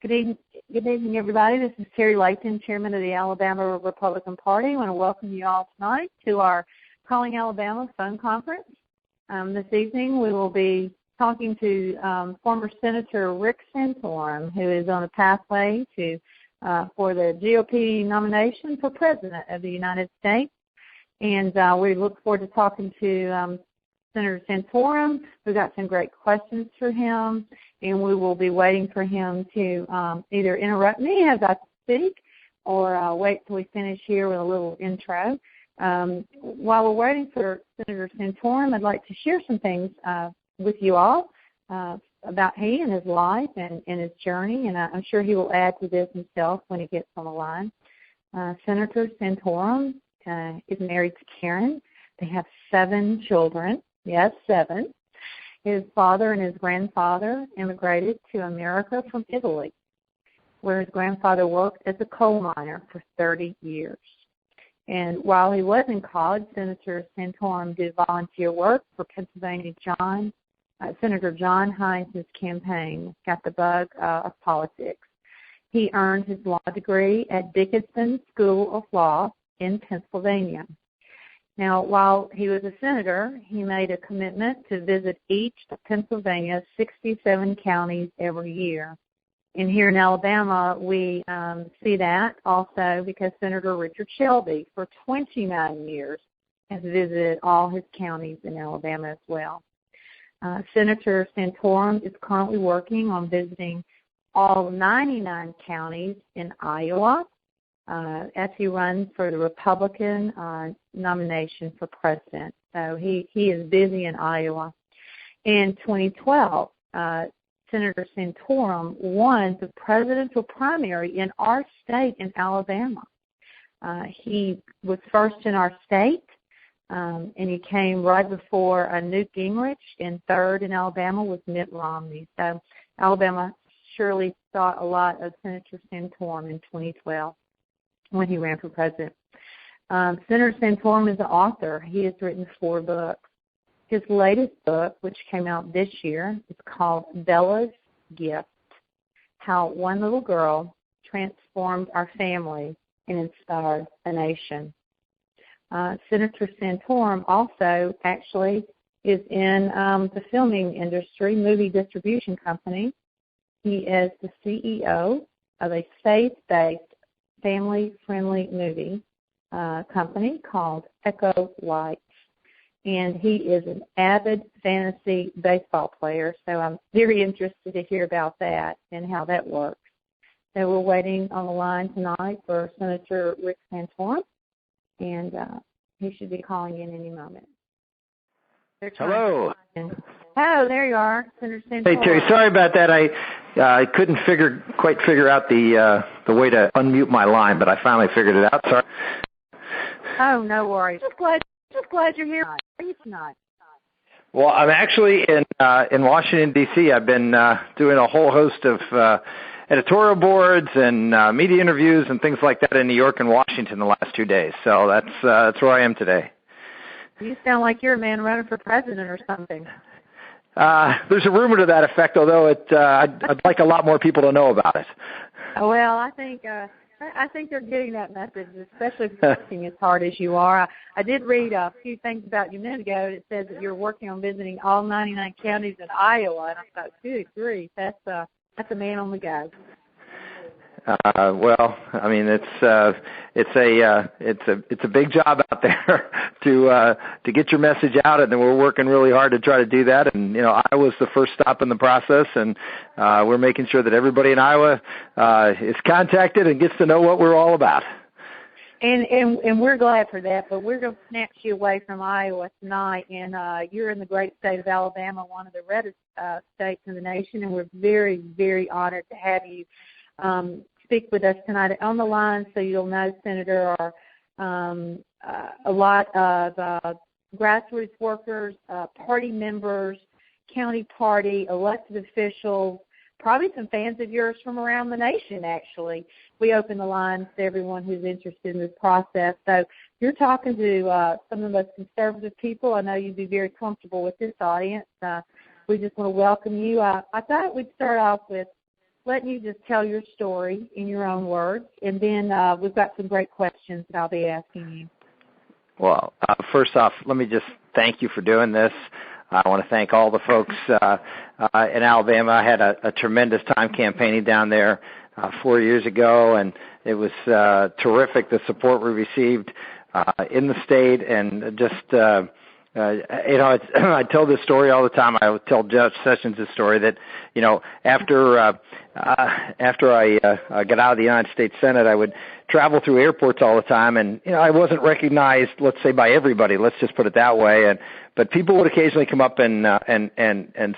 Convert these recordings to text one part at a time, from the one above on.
Good evening, everybody. This is Terry Layton, Chairman of the Alabama Republican Party. I want to welcome you all tonight to our Calling Alabama phone conference. This evening we will be talking to former Senator Rick Santorum, who is on a pathway for the GOP nomination for President of the United States. And we look forward to talking to Senator Santorum. We've got some great questions for him, and we will be waiting for him to either interrupt me as I speak or wait till we finish here with a little intro. While we're waiting for Senator Santorum, I'd like to share some things with you all about he and his life and his journey, and I'm sure he will add to this himself when he gets on the line. Senator Santorum is married to Karen. They have 7 children. Yes, 7. His father and his grandfather immigrated to America from Italy, where his grandfather worked as a coal miner for 30 years. And while he was in college, Senator Santorum did volunteer work for Pennsylvania Senator John Hines' campaign, got the bug of politics. He earned his law degree at Dickinson School of Law in Pennsylvania. Now, while he was a senator, he made a commitment to visit each of Pennsylvania's 67 counties every year. And here in Alabama, we see that also because Senator Richard Shelby, for 29 years, has visited all his counties in Alabama as well. Senator Santorum is currently working on visiting all 99 counties in Iowa as he runs for the Republican nomination for president. So he is busy in Iowa. In 2012, Senator Santorum won the presidential primary in our state in Alabama. He was first in our state, and he came right before Newt Gingrich, and third in Alabama was Mitt Romney. So Alabama surely saw a lot of Senator Santorum in 2012 when he ran for president. Senator Santorum is an author. He has written 4 books. His latest book, which came out this year, is called Bella's Gift: How One Little Girl Transformed Our Family and Inspired a Nation. Senator Santorum also actually is in the filming industry, movie distribution company. He is the CEO of a faith-based, family-friendly movie company called Echo Lights. And he is an avid fantasy baseball player, so I'm very interested to hear about that and how that works. So we're waiting on the line tonight for Senator Rick Santorum, and he should be calling in any moment. Hello. Oh, there you are, Senator Santorum. Hey, Terry, sorry about that. I couldn't quite figure out the way to unmute my line, but I finally figured it out. Sorry. Oh, no worries. Just glad you're here. How are you tonight? Well, I'm actually in Washington, D.C. I've been doing a whole host of editorial boards and media interviews and things like that in New York and Washington the last 2 days. So that's where I am today. You sound like you're a man running for president or something. There's a rumor to that effect, although I'd like a lot more people to know about it. Well, I think they're getting that message, especially if you're working as hard as you are. I did read a few things about you a minute ago. It says that you're working on visiting all 99 counties in Iowa, and I thought, good grief, that's a man on the go. Well, I mean, it's a big job out there to get your message out, and we're working really hard to try to do that. And Iowa's the first stop in the process, and we're making sure that everybody in Iowa is contacted and gets to know what we're all about. And we're glad for that, but we're going to snatch you away from Iowa tonight, and you're in the great state of Alabama, one of the reddest states in the nation, and we're very, very honored to have you speak with us tonight on the line. So you'll know, Senator, a lot of grassroots workers, party members, county party, elected officials, probably some fans of yours from around the nation, actually. We open the lines to everyone who's interested in this process. So you're talking to some of the most conservative people. I know you'd be very comfortable with this audience. We just want to welcome you. I thought we'd start off with letting you just tell your story in your own words, and then we've got some great questions that I'll be asking you. Well, first off, let me just thank you for doing this. I want to thank all the folks in Alabama. I had a tremendous time campaigning down there 4 years ago, and it was terrific, the support we received in the state, and just I tell this story all the time. I would tell Judge Sessions this story that, after I got out of the United States Senate, I would travel through airports all the time, and I wasn't recognized, let's say, by everybody. Let's just put it that way. But people would occasionally come up and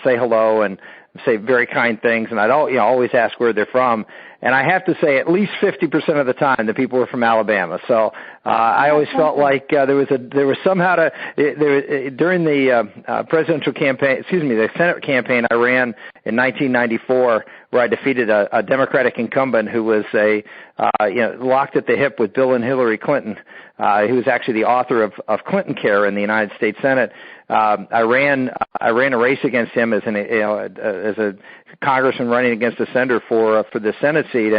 say hello and say very kind things, and I'd always ask where they're from. And I have to say, at least 50% of the time, the people were from Alabama. So I always felt like there was somehow during the presidential campaign, the Senate campaign I ran in 1994, where I defeated a Democratic incumbent who was locked at the hip with Bill and Hillary Clinton. He was actually the author of Clinton Care in the United States Senate. I ran a race against him as a congressman running against a senator for the Senate seat,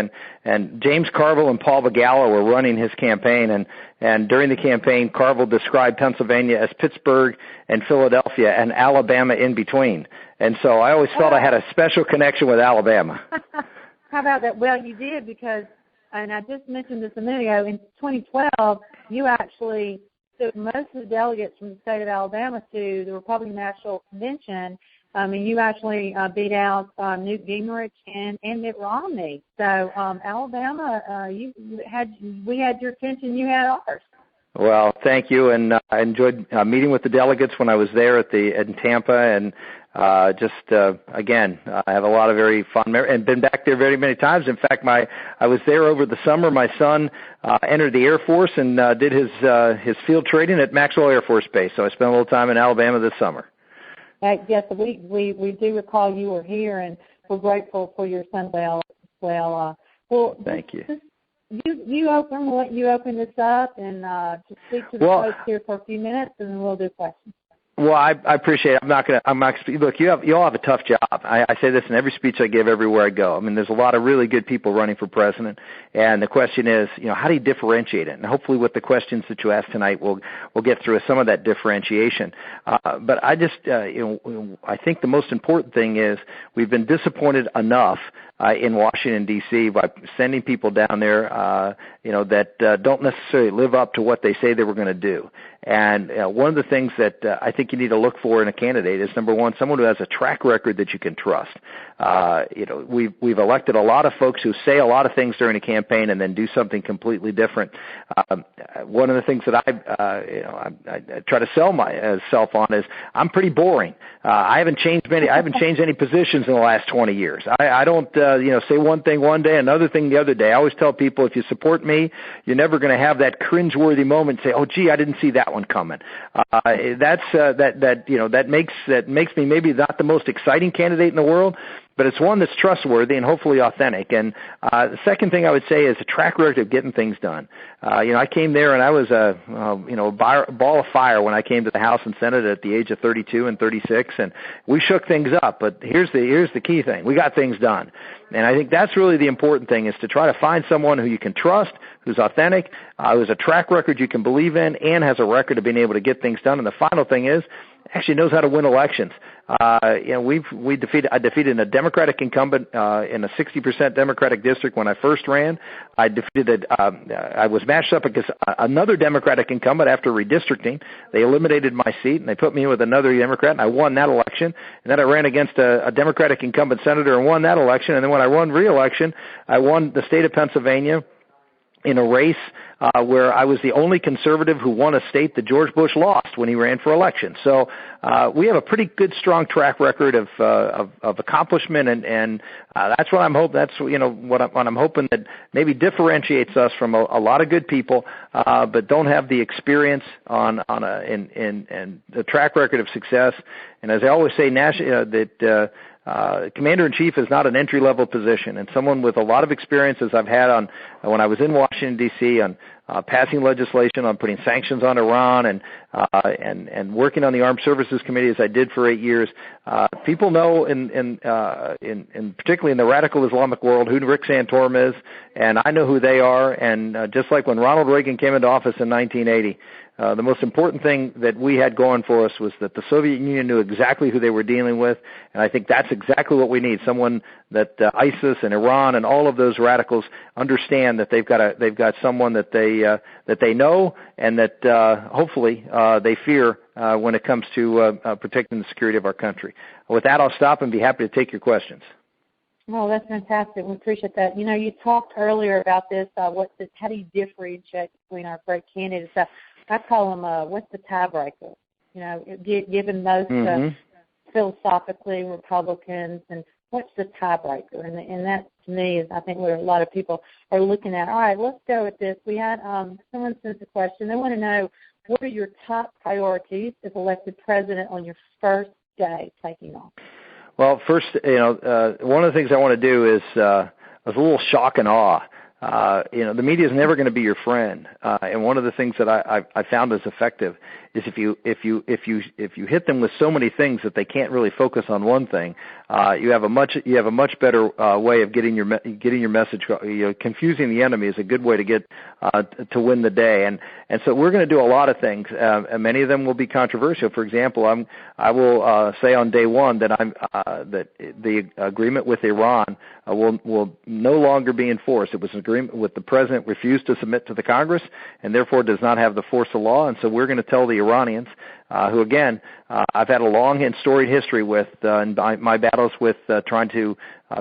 and James Carville and Paul Begala were running his campaign, and during the campaign, Carville described Pennsylvania as Pittsburgh and Philadelphia and Alabama in between. And so I always felt I had a special connection with Alabama. How about that? Well, you did, because, and I just mentioned this a minute ago, in 2012, you actually took most of the delegates from the state of Alabama to the Republican National Convention, and you actually beat out Newt Gingrich and Mitt Romney. So Alabama, we had your attention, you had ours. Well, thank you, and I enjoyed meeting with the delegates when I was there in Tampa, and again, I have a lot of very fun memories, and been back there very many times. In fact, I was there over the summer. My son entered the Air Force and did his field training at Maxwell Air Force Base. So I spent a little time in Alabama this summer. Yes, we do recall you were here, and we're grateful for your son as well. Thank you. You open this up and just speak to the folks here for a few minutes, and then we'll do questions. Well, I appreciate it. Look, you all have a tough job. I say this in every speech I give everywhere I go. I mean, there's a lot of really good people running for president, and the question is, how do you differentiate it? And hopefully with the questions that you ask tonight, we'll get through some of that differentiation. But I just, I think the most important thing is we've been disappointed enough in Washington, D.C. by sending people down there, that don't necessarily live up to what they say they were going to do. And one of the things that I think you need to look for in a candidate is, number one, someone who has a track record that you can trust. We've elected a lot of folks who say a lot of things during a campaign and then do something completely different. One of the things that I try to sell myself on is I'm pretty boring. I haven't changed any positions in the last 20 years. I don't say one thing one day, another thing the other day. I always tell people, if you support me, you're never going to have that cringeworthy moment and say, "Oh, gee, I didn't see that one coming." That makes me maybe not the most exciting candidate in the world, but it's one that's trustworthy and hopefully authentic. And the second thing I would say is a track record of getting things done. I came there and I was a ball of fire when I came to the House and Senate at the age of 32 and 36, and we shook things up. But here's the key thing: we got things done. And I think that's really the important thing, is to try to find someone who you can trust, who's authentic, who has a track record you can believe in, and has a record of being able to get things done. And the final thing is, actually knows how to win elections. I defeated a Democratic incumbent in a 60% Democratic district when I first ran. I was matched up against another Democratic incumbent after redistricting. They eliminated my seat, and they put me in with another Democrat, and I won that election. And then I ran against a Democratic incumbent senator and won that election. And then when I won re-election, I won the state of Pennsylvania in a race where I was the only conservative who won a state that George Bush lost when he ran for election. So we have a pretty good, strong track record of accomplishment, and that's what I'm hoping. That's what I'm hoping that maybe differentiates us from a lot of good people, but don't have the experience and the track record of success. And as I always say, Commander-in-Chief is not an entry-level position, and someone with a lot of experience, as I've had on when I was in Washington, D.C., on passing legislation on putting sanctions on Iran and working on the Armed Services Committee as I did for 8 years. People know in particularly in the radical Islamic world who Rick Santorum is, and I know who they are. And just like when Ronald Reagan came into office in 1980, the most important thing that we had going for us was that the Soviet Union knew exactly who they were dealing with, and I think that's exactly what we need. Someone that ISIS and Iran and all of those radicals understand that they've got someone that they know and that hopefully they fear when it comes to protecting the security of our country. With that, I'll stop and be happy to take your questions. Oh, that's fantastic. We appreciate that. You know, you talked earlier about this. How do you differentiate between our great candidates? I call them, what's the tiebreaker? You know, given most philosophically Republicans, and what's the tiebreaker? And that, to me, is I think where a lot of people are looking at. All right, let's go with this. We had someone sent a question. They want to know, what are your top priorities if elected president on your first day taking office? Well, first, one of the things I want to do is a little shock and awe. The media is never going to be your friend, and one of the things that I found is effective is if you hit them with so many things that they can't really focus on one thing, you have a much better way of getting your message. Confusing the enemy is a good way to get to win the day, and so we're going to do a lot of things. And many of them will be controversial. For example, I will say on day one that that the agreement with Iran will no longer be enforced. It was an agreement with the president refused to submit to the Congress, and therefore does not have the force of law. And so we're going to tell the Iranians, who again I've had a long and storied history with in my battles with trying to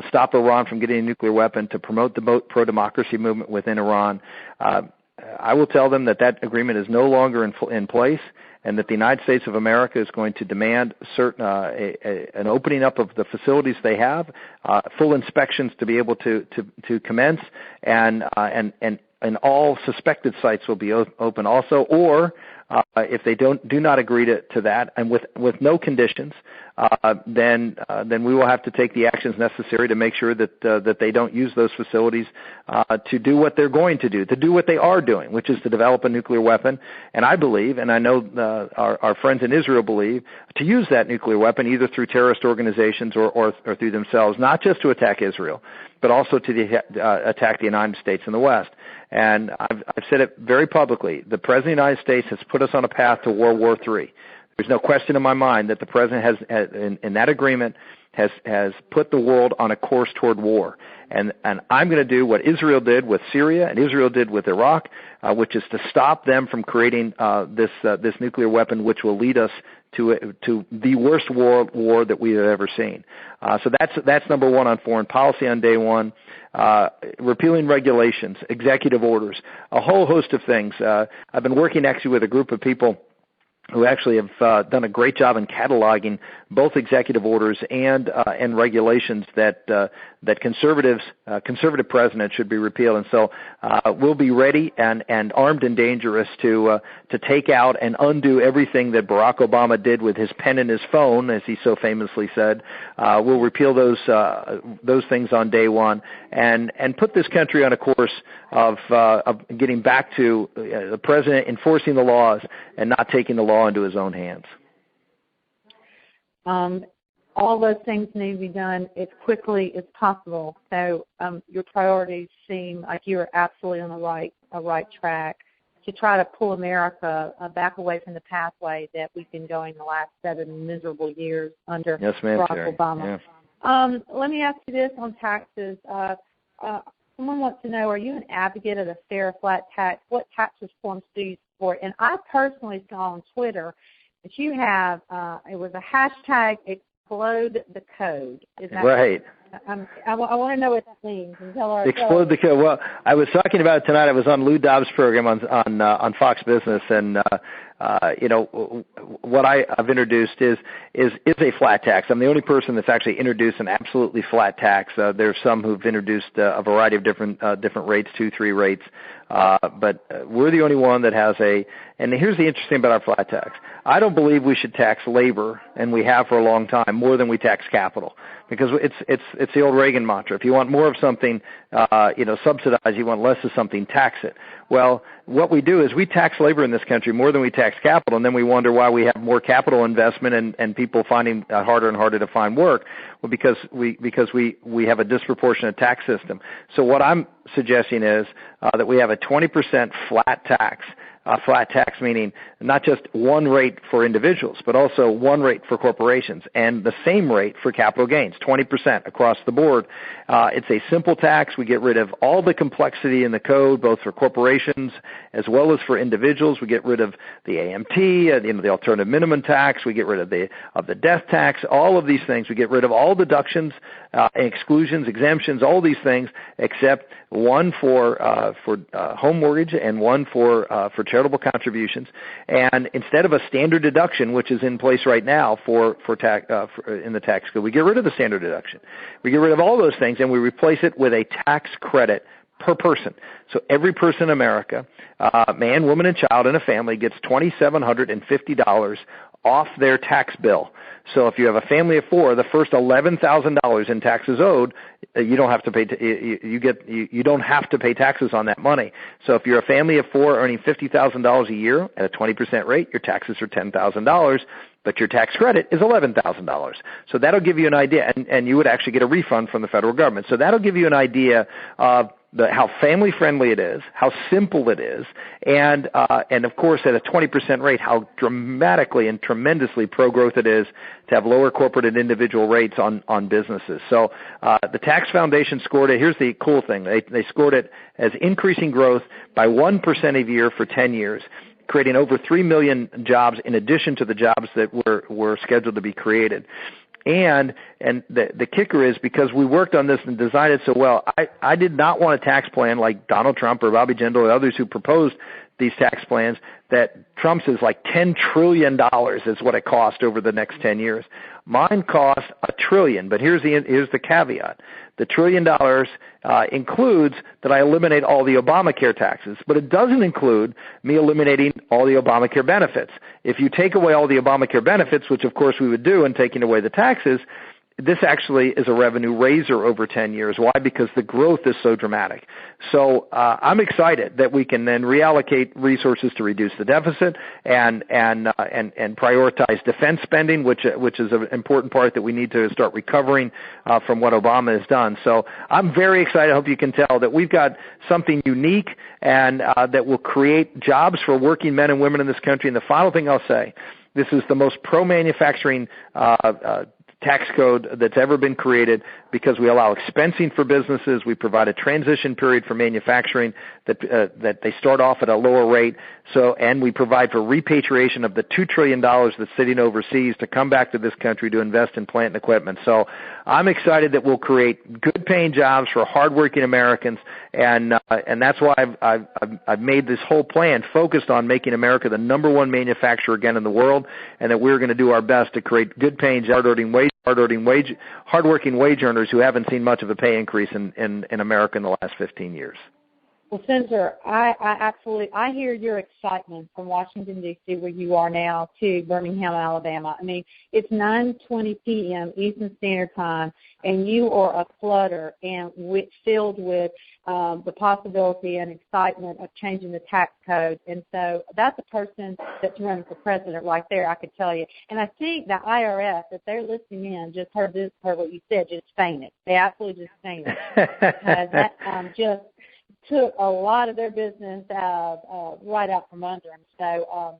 stop Iran from getting a nuclear weapon, to promote the pro-democracy movement within Iran. I will tell them that agreement is no longer in place, and that the United States of America is going to demand an opening up of the facilities they have, full inspections to be able to commence, and all suspected sites will be open also, or if they do not agree to that, and with no conditions, then we will have to take the actions necessary to make sure that they don't use those facilities to do what they're going to do what they are doing, which is to develop a nuclear weapon. And I believe, and I know our friends in Israel believe, to use that nuclear weapon either through terrorist organizations or through themselves, not just to attack Israel, but also to attack the United States and the West. And I've said it very publicly. The President of the United States has put us on a path to World War III. There's no question in my mind that the President has, in that agreement, has put the world on a course toward war. And I'm going to do what Israel did with Syria and Israel did with Iraq, which is to stop them from creating this nuclear weapon, which will lead us to the worst world war that we have ever seen. So that's number one on foreign policy on day one. Repealing regulations, executive orders, a whole host of things. I've been working actually with a group of people who actually have done a great job in cataloging both executive orders and regulations that conservative presidents should be repealed. And so we'll be ready and armed and dangerous to take out and undo everything that Barack Obama did with his pen and his phone, as he so famously said. We'll repeal those things on day one and put this country on a course of getting back to the president enforcing the laws and not taking the law into his own hands. All those things need to be done as quickly as possible. So your priorities seem like you're absolutely on a right track to try to pull America back away from the pathway that we've been going the last 7 miserable years under Barack Obama. Yeah. Let me ask you this on taxes. Someone wants to know, are you an advocate of the fair flat tax? What tax reforms do you support? And I personally saw on Twitter that you have, it was a hashtag explode the code. Is that right? I want to know what that means. Explode the code. Well, I was talking about it tonight. I was on Lou Dobbs' program on Fox Business, and what I've introduced is a flat tax. I'm the only person that's actually introduced an absolutely flat tax. There's some who've introduced a variety of different rates, 2-3 rates, but we're the only one that has a. And here's the interesting about our flat tax. I don't believe we should tax labor, and we have for a long time, more than we tax capital. because it's the old Reagan mantra. If you want more of something, subsidize. You want less of something, tax it. Well, what we do is we tax labor in this country more than we tax capital, and then we wonder why we have more capital investment and people finding harder and harder to find work. Well, because we have a disproportionate tax system. So what I'm suggesting is that we have a 20% flat tax. Flat tax meaning not just one rate for individuals, but also one rate for corporations, and the same rate for capital gains, 20% across the board. It's a simple tax. We get rid of all the complexity in the code, both for corporations as well as for individuals. We get rid of the AMT, the alternative minimum tax. We get rid of the death tax. All of these things. We get rid of all deductions, exclusions, exemptions, all these things, except one for home mortgage and one for charitable contributions. And instead of a standard deduction, which is in place right now in the tax code, we get rid of the standard deduction. We get rid of all those things, and we replace it with a tax credit per person. So every person in America, man, woman, and child in a family gets $2,750 off their tax bill. So if you have a family of four, the first $11,000 in taxes owed, you don't have to pay. You don't have to pay taxes on that money. So if you're a family of four earning $50,000 a year at a 20% rate, your taxes are $10,000. But your tax credit is $11,000. So that'll give you an idea, and you would actually get a refund from the federal government. So that'll give you an idea of how family-friendly it is, how simple it is, and of course at a 20% rate, how dramatically and tremendously pro-growth it is to have lower corporate and individual rates on businesses. So the Tax Foundation scored it. Here's the cool thing. They scored it as increasing growth by 1% a year for 10 years. Creating over 3 million jobs in addition to the jobs that were scheduled to be created. And the kicker is, because we worked on this and designed it so well, I did not want a tax plan like Donald Trump or Bobby Jindal or others who proposed these tax plans that Trump's is like $10 trillion is what it cost over the next 10 years. Mine cost $1 trillion, but here's the caveat. The $1 trillion includes that I eliminate all the Obamacare taxes, but it doesn't include me eliminating all the Obamacare benefits. If you take away all the Obamacare benefits, which of course we would do, and taking away the taxes, this actually is a revenue raiser over 10 years. Why? Because the growth is so dramatic. So I'm excited that we can then reallocate resources to reduce the deficit and prioritize defense spending, which is an important part that we need to start recovering from what Obama has done. So I'm very excited. I hope you can tell that we've got something unique and that will create jobs for working men and women in this country. And the final thing I'll say, this is the most pro-manufacturing tax code that's ever been created, because we allow expensing for businesses. We provide a transition period for manufacturing that they start off at a lower rate. So, and we provide for repatriation of the $2 trillion that's sitting overseas to come back to this country to invest in plant and equipment. So I'm excited that we'll create good paying jobs for hardworking Americans. And that's why I've made this whole plan focused on making America the number one manufacturer again in the world, and that we're going to do our best to create good paying, hardworking wage earners who haven't seen much of a pay increase in America in the last 15 years. Well, Senator, I hear your excitement from Washington, D.C., where you are now, to Birmingham, Alabama. I mean, it's 9:20 p.m. Eastern Standard Time, and you are aflutter and filled with the possibility and excitement of changing the tax code. And so that's a person that's running for president right there, I could tell you. And I think the IRS, if they're listening in, just heard what you said, just fainted. They absolutely just fainted. Because that just took a lot of their business right out from under them. So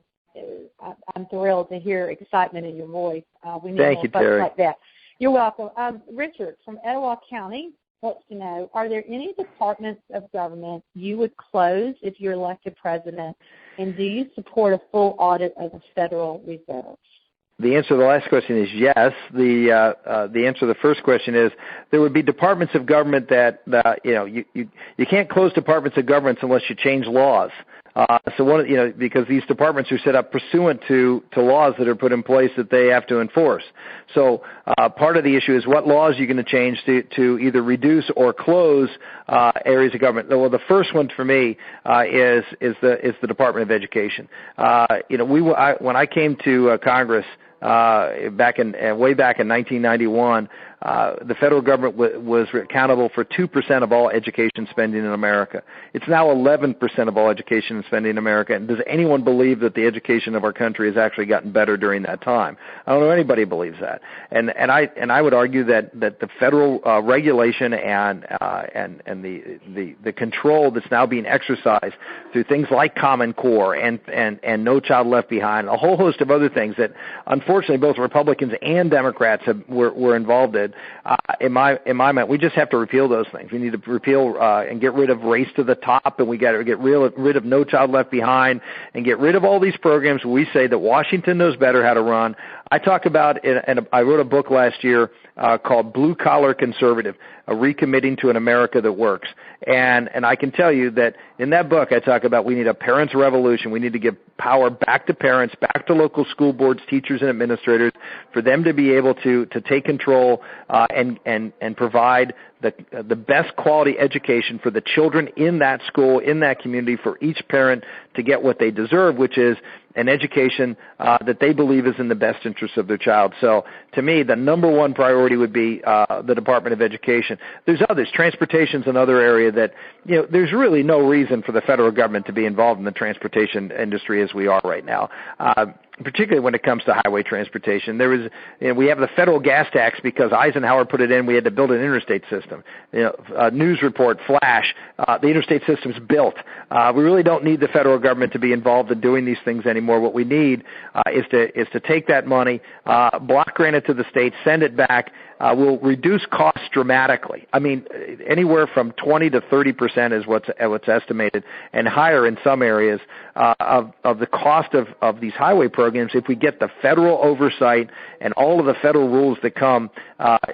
I'm thrilled to hear excitement in your voice. We need more folks like that. You're welcome. Richard from Etowah County wants to know, are there any departments of government you would close if you're elected president, and do you support a full audit of the Federal Reserve? The answer to the last question is yes. The answer to the first question is there would be departments of government that you can't close departments of government unless you change laws. Because these departments are set up pursuant to laws that are put in place that they have to enforce. So part of the issue is what laws you're going to change to either reduce or close areas of government. Well, the first one for me is the Department of Education. When I came to Congress way back in 1991, the federal government was accountable for 2% of all education spending in America. It's now 11% of all education spending in America. And does anyone believe that the education of our country has actually gotten better during that time? I don't know anybody believes that. And I would argue that the federal regulation and the control that's now being exercised through things like Common Core and No Child Left Behind, a whole host of other things that unfortunately both Republicans and Democrats were involved in. In my mind, we just have to repeal those things. We need to repeal and get rid of Race to the Top, and we got to get rid of No Child Left Behind, and get rid of all these programs where we say that Washington knows better how to run. I talk about, and I wrote a book last year called Blue Collar Conservative, Recommitting to an America That Works. And I can tell you that in that book I talk about we need a parents' revolution. We need to give power back to parents, back to local school boards, teachers, and administrators for them to be able to take control and provide the best quality education for the children in that school, in that community, for each parent to get what they deserve, which is an education that they believe is in the best interest of their child. So to me, the number one priority would be the Department of Education. There's others. Transportation's another area that, there's really no reason for the federal government to be involved in the transportation industry as we are right now. Particularly when it comes to highway transportation. We have the federal gas tax because Eisenhower put it in. We had to build an interstate system. News report, flash, the interstate system's built. We really don't need the federal government to be involved in doing these things anymore. What we need is to take that money, block grant it to the states, send it back. Will reduce costs dramatically. I mean, anywhere from 20 to 30% is what's estimated, and higher in some areas of the cost of these highway programs if we get the federal oversight and all of the federal rules that come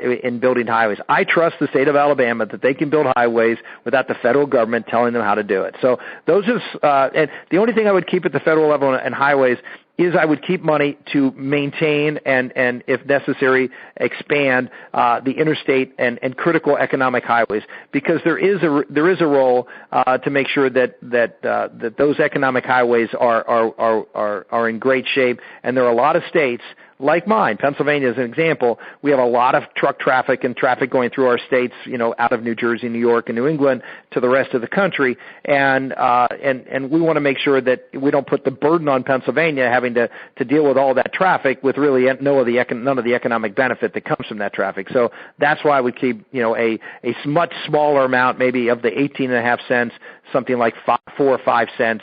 in building highways. I trust the state of Alabama that they can build highways without the federal government telling them how to do it. So those are, and the only thing I would keep at the federal level and highways is I would keep money to maintain and if necessary, expand the interstate and critical economic highways, because there is a role to make sure that those economic highways are in great shape. And there are a lot of states like mine, Pennsylvania as an example. We have a lot of truck traffic and traffic going through our states, out of New Jersey, New York, and New England to the rest of the country, and we want to make sure that we don't put the burden on Pennsylvania having to deal with all that traffic with really none of the economic benefit that comes from that traffic. So that's why we keep a much smaller amount, maybe of the 18.5 cents, something like 4 or 5 cents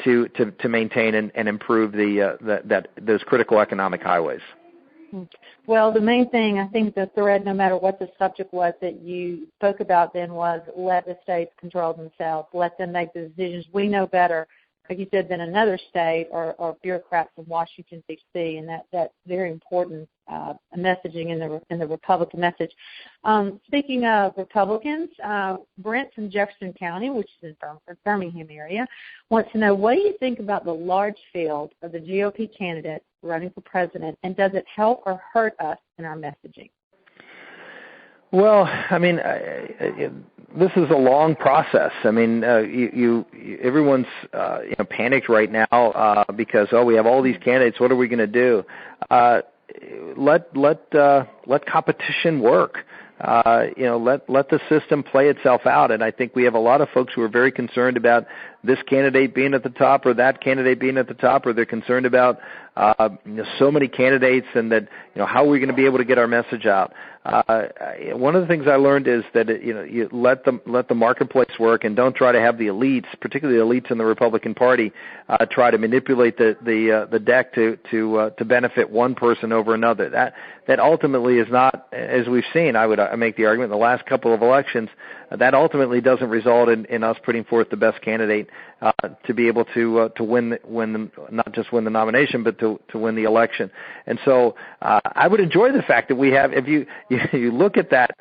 to maintain and improve those critical economic highways. Well, the main thing, I think the thread, no matter what the subject was that you spoke about then, was let the states control themselves, let them make the decisions. We know better, like you said, than another state or bureaucrats in Washington, D.C., and that's very important messaging in the Republican message. Speaking of Republicans, Brent from Jefferson County, which is in the Birmingham area, wants to know, what do you think about the large field of the GOP candidates running for president, and does it help or hurt us in our messaging? Well, I mean, this is a long process. I mean, everyone's panicked right now because we have all these candidates. What are we going to do? Let competition work. Let the system play itself out. And I think we have a lot of folks who are very concerned about this candidate being at the top or that candidate being at the top, or they're concerned about so many candidates and that how are we going to be able to get our message out. One of the things I learned is that you let the marketplace work, and don't try to have the elites, particularly the elites in the Republican Party, try to manipulate the deck to benefit one person over another. That ultimately is not, as we've seen. I make the argument in the last couple of elections, that ultimately doesn't result in us putting forth the best candidate to be able to win not just win the nomination, but to win the election. And so I would enjoy the fact that we have, if you look at that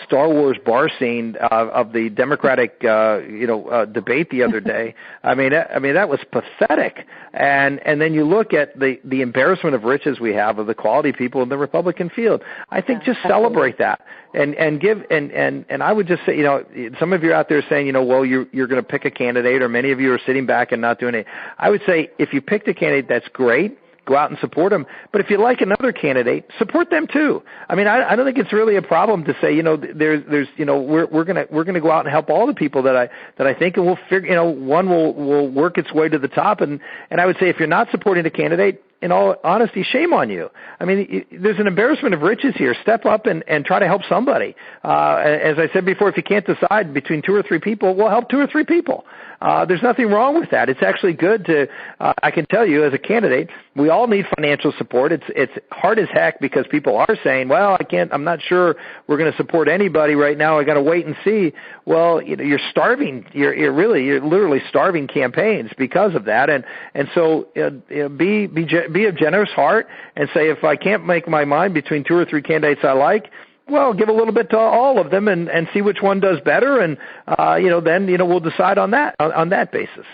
Star Wars bar scene of the Democratic debate the other day. I mean that was pathetic. And then you look at the embarrassment of riches we have of the quality people in the Republican field. I think just celebrate that and give and I would just say, some of you are out there saying, well, you're going to pick a candidate, or many of you are sitting back and not doing it. I would say if you picked a candidate, that's great. go out and support them. But if you like another candidate, support them too. I mean, I don't think it's really a problem to say, there's we're gonna go out and help all the people that I think, and we'll figure, one will work its way to the top. And I would say if you're not supporting a candidate, in all honesty, shame on you. I mean, there's an embarrassment of riches here. Step up and try to help somebody. As I said before, if you can't decide between 2 or 3 people, well, help 2 or 3 people. There's nothing wrong with that. It's actually good to, I can tell you as a candidate, we all need financial support. It's hard as heck because people are saying, well, I'm not sure we're going to support anybody right now. I got to wait and see. Well, you're starving. You're literally starving campaigns because of that. And so be of generous heart and say, if I can't make my mind between 2 or 3 candidates I like, well, give a little bit to all of them and see which one does better, and then we'll decide on that basis.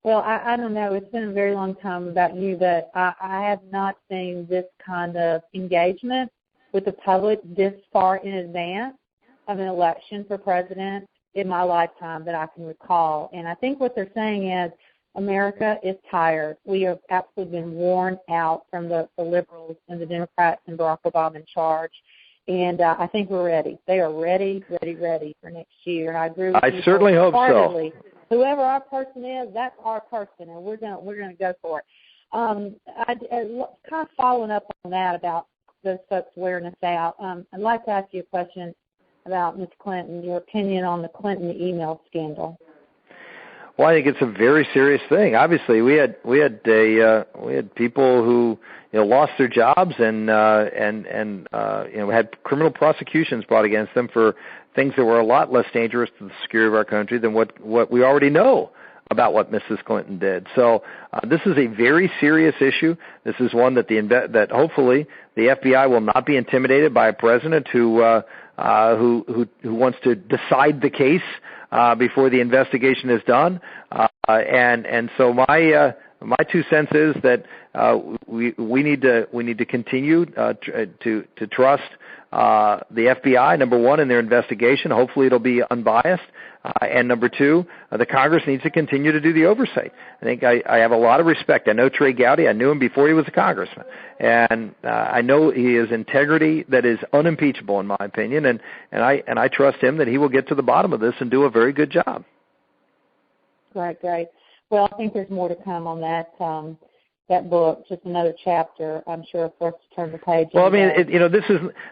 Well, I don't know. It's been a very long time about you, but I have not seen this kind of engagement with the public this far in advance of an election for president in my lifetime that I can recall. And I think what they're saying is America is tired. We have absolutely been worn out from the liberals and the Democrats and Barack Obama in charge. And I think we're ready. They are ready for next year. And I agree with you. I certainly hope so. Whoever our person is, that's our person, and we're going to go for it. Kind of following up on that about those folks wearing us out, I'd like to ask you a question about Ms. Clinton, your opinion on the Clinton email scandal. Well, I think it's a very serious thing. Obviously, we had people who lost their jobs and had criminal prosecutions brought against them for things that were a lot less dangerous to the security of our country than what we already know about what Mrs. Clinton did. So this is a very serious issue. This is one that that hopefully the FBI will not be intimidated by a president who wants to decide the case before the investigation is done. And so my 2 cents is that we need to continue to trust the FBI, number one, in their investigation. Hopefully it'll be unbiased. And number 2, the Congress needs to continue to do the oversight. I think I have a lot of respect. I know Trey Gowdy. I knew him before he was a congressman. And I know he has integrity that is unimpeachable, in my opinion. And I trust him that he will get to the bottom of this and do a very good job. Great. Well, I think there's more to come on that book, just another chapter, I'm sure, for us to turn the page. Well, I mean,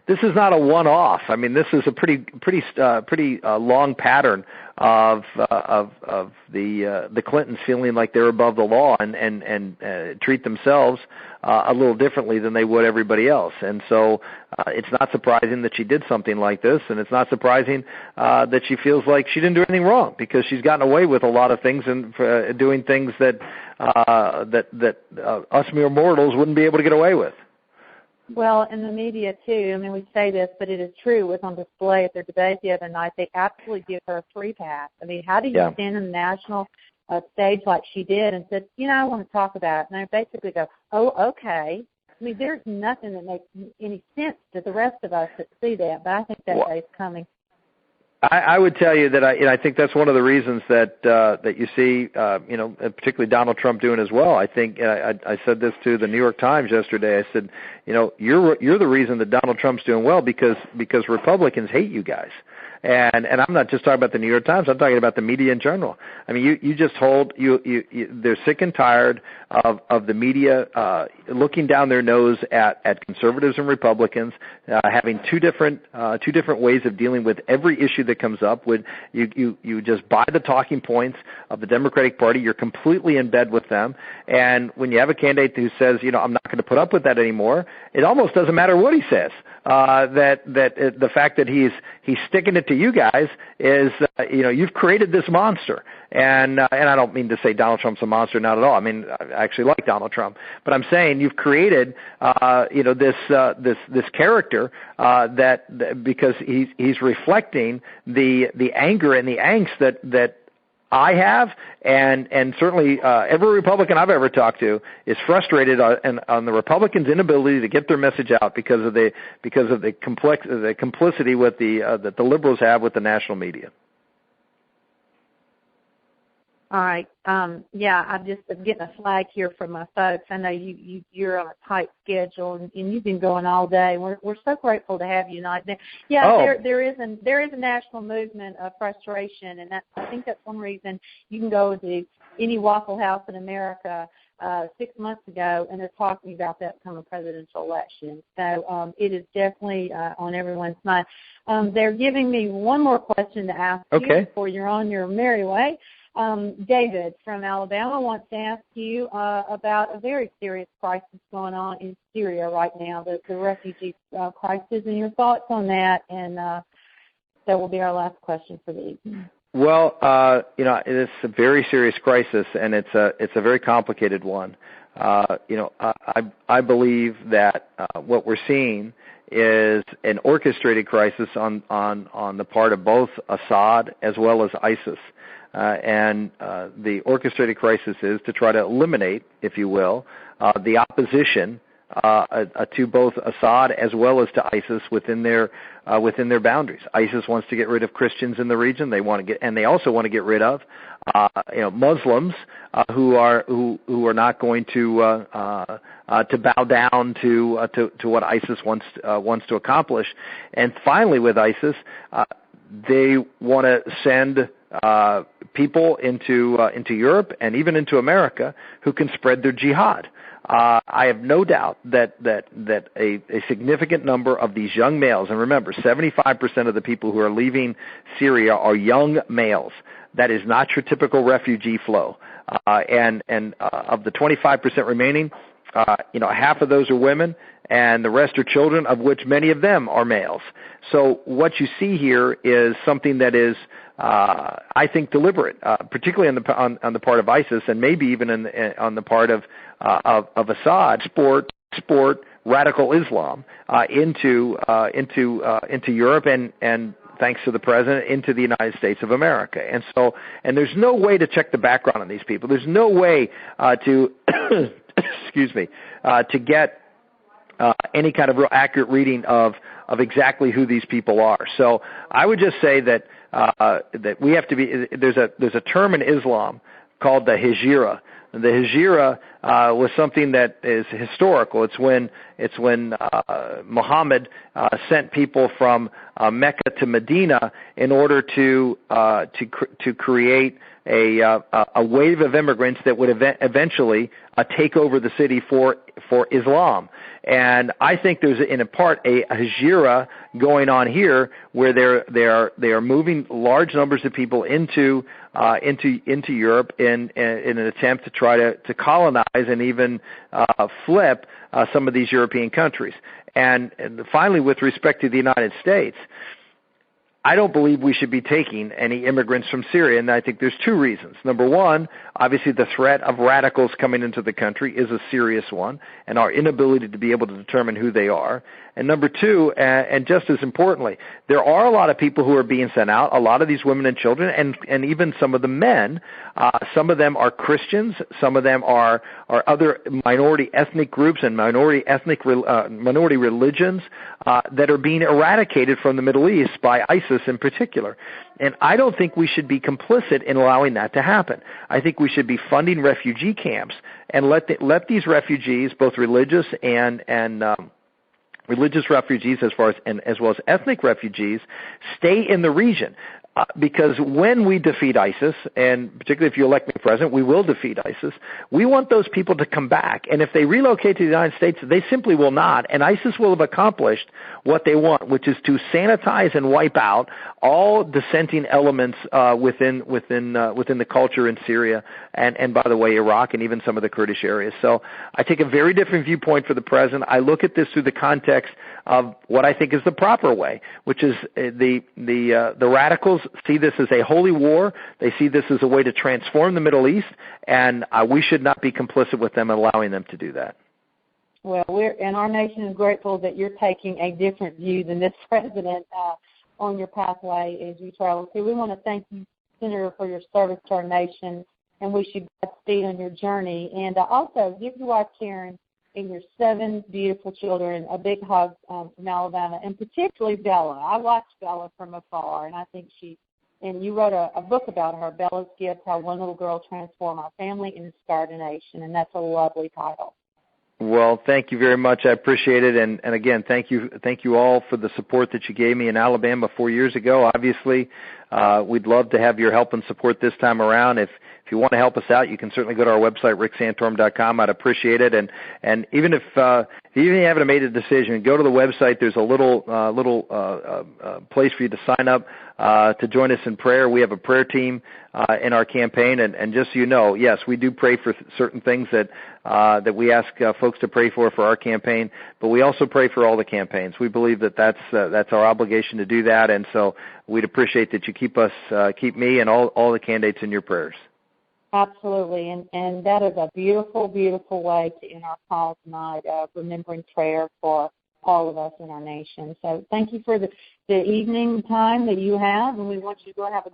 this is not a one-off. I mean, this is a pretty long pattern of the Clintons feeling like they're above the law and treat themselves a little differently than they would everybody else. And so it's not surprising that she did something like this, and it's not surprising that she feels like she didn't do anything wrong, because she's gotten away with a lot of things and doing things that us mere mortals wouldn't be able to get away with. Well, in the media, too, I mean, we say this, but it is true. It was on display at their debate the other night. They absolutely give her a free pass. I mean, how do you stand on the national stage like she did and said, I want to talk about it? And they basically go, oh, okay. I mean, there's nothing that makes any sense to the rest of us that see that, but I think that day is coming. I would tell you that I think that's one of the reasons that you see, particularly Donald Trump doing as well. I think I said this to the New York Times yesterday. I said, you're the reason that Donald Trump's doing well because Republicans hate you guys. And I'm not just talking about the New York Times. I'm talking about the media in general. I mean, you just they're sick and tired of the media looking down their nose at conservatives and Republicans, having two different ways of dealing with every issue that comes up. You just buy the talking points of the Democratic Party. You're completely in bed with them. And when you have a candidate who says, I'm not going to put up with that anymore, it almost doesn't matter what he says. The fact that he's sticking it to you guys is, you've created this monster. And I don't mean to say Donald Trump's a monster, not at all. I mean, I actually like Donald Trump, but I'm saying you've created, this character, that because he's reflecting the anger and the angst that I have, and certainly every Republican I've ever talked to is frustrated on the Republicans' inability to get their message out because of the complicity with that the liberals have with the national media. All right. I'm getting a flag here from my folks. I know you're on a tight schedule, and you've been going all day. We're so grateful to have you tonight. Yeah, there is a national movement of frustration, and I think that's one reason you can go to any Waffle House in America 6 months ago, and they're talking about that coming presidential election. So it is definitely on everyone's mind. They're giving me one more question to ask you before you're on your merry way. David from Alabama wants to ask you about a very serious crisis going on in Syria right now, the refugee crisis, and your thoughts on that. And that will be our last question for the evening. Well, it's a very serious crisis, and it's a very complicated one. I believe that what we're seeing is an orchestrated crisis on the part of both Assad as well as ISIS. And the orchestrated crisis is to try to eliminate, if you will, the opposition to both Assad as well as to ISIS within their boundaries. ISIS wants to get rid of Christians in the region. They also want to get rid of Muslims who are not going to bow down to what ISIS wants to accomplish. And finally, with ISIS, they want to send people into Europe and even into America who can spread their jihad. I have no doubt that a significant number of these young males, and remember, 75% of the people who are leaving Syria are young males. That is not your typical refugee flow. And of the 25% remaining, half of those are women, and the rest are children, of which many of them are males. So what you see here is something that is, I think, deliberate, particularly on the part of ISIS, and maybe even on the part of Assad. Export radical Islam into Europe and thanks to the president, into the United States of America. And there's no way to check the background on these people. There's no way to to get any kind of real accurate reading of exactly who these people are. So I would just say that we have to be. There's a term in Islam called the hijra. The hijra was something that is historical. It's when Muhammad sent people from Mecca to Medina in order to create a wave of immigrants that would eventually take over the city for Islam. And I think there's in a part a hijra going on here where they are moving large numbers of people into Europe in an attempt to try to colonize and even flip some of these European countries. And finally, with respect to the United States, I don't believe we should be taking any immigrants from Syria, and I think there's two reasons. Number one, obviously the threat of radicals coming into the country is a serious one, and our inability to be able to determine who they are. And number two, and just as importantly, there are a lot of people who are being sent out, a lot of these women and children, and even some of the men. Some of them are Christians, some of them are other minority ethnic groups and minority religions that are being eradicated from the Middle East by ISIS in particular. And I don't think we should be complicit in allowing that to happen. I think we should be funding refugee camps and let these refugees, both religious and religious refugees as well as ethnic refugees, stay in the region. Because when we defeat ISIS, and particularly if you elect me president, we will defeat ISIS, we want those people to come back. And if they relocate to the United States, they simply will not. And ISIS will have accomplished what they want, which is to sanitize and wipe out all dissenting elements within the culture in Syria and by the way, Iraq and even some of the Kurdish areas. So I take a very different viewpoint for the president. I look at this through the context of what I think is the proper way, which is the radicals see this as a holy war. They see this as a way to transform the Middle East, and we should not be complicit with them, allowing them to do that. Well, our nation is grateful that you're taking a different view than this president on your pathway as you travel. So we want to thank you, Senator, for your service to our nation, and wish you Godspeed on your journey. And also give your wife, Karen, and your 7 beautiful children a big hug from Alabama, and particularly Bella. I watched Bella from afar, and I think she's and you wrote a book about her, Bella's Gift, How One Little Girl Transformed Our Family and Inspired a Nation, and that's a lovely title. Well, thank you very much. I appreciate it. And again, thank you all for the support that you gave me in Alabama 4 years ago. Obviously, we'd love to have your help and support this time around. If you want to help us out, you can certainly go to our website, ricksantorum.com. I'd appreciate it. And even if you haven't made a decision, go to the website. There's a little place for you to sign up to join us in prayer. We have a prayer team in our campaign, and just so you know, yes, we do pray for certain things that we ask folks to pray for our campaign, but we also pray for all the campaigns. We believe that that's our obligation to do that, and so we'd appreciate that you keep me and all the candidates in your prayers. Absolutely, and that is a beautiful, beautiful way to end our call tonight, remembering prayer for all of us in our nation. So thank you for the evening time that you have, and we want you to go have a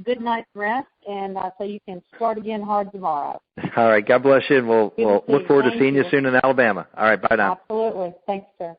good night's rest, and so you can start again hard tomorrow. All right, God bless you, and we'll look forward to seeing you soon in Alabama. All right, bye now. Absolutely. Thanks, sir.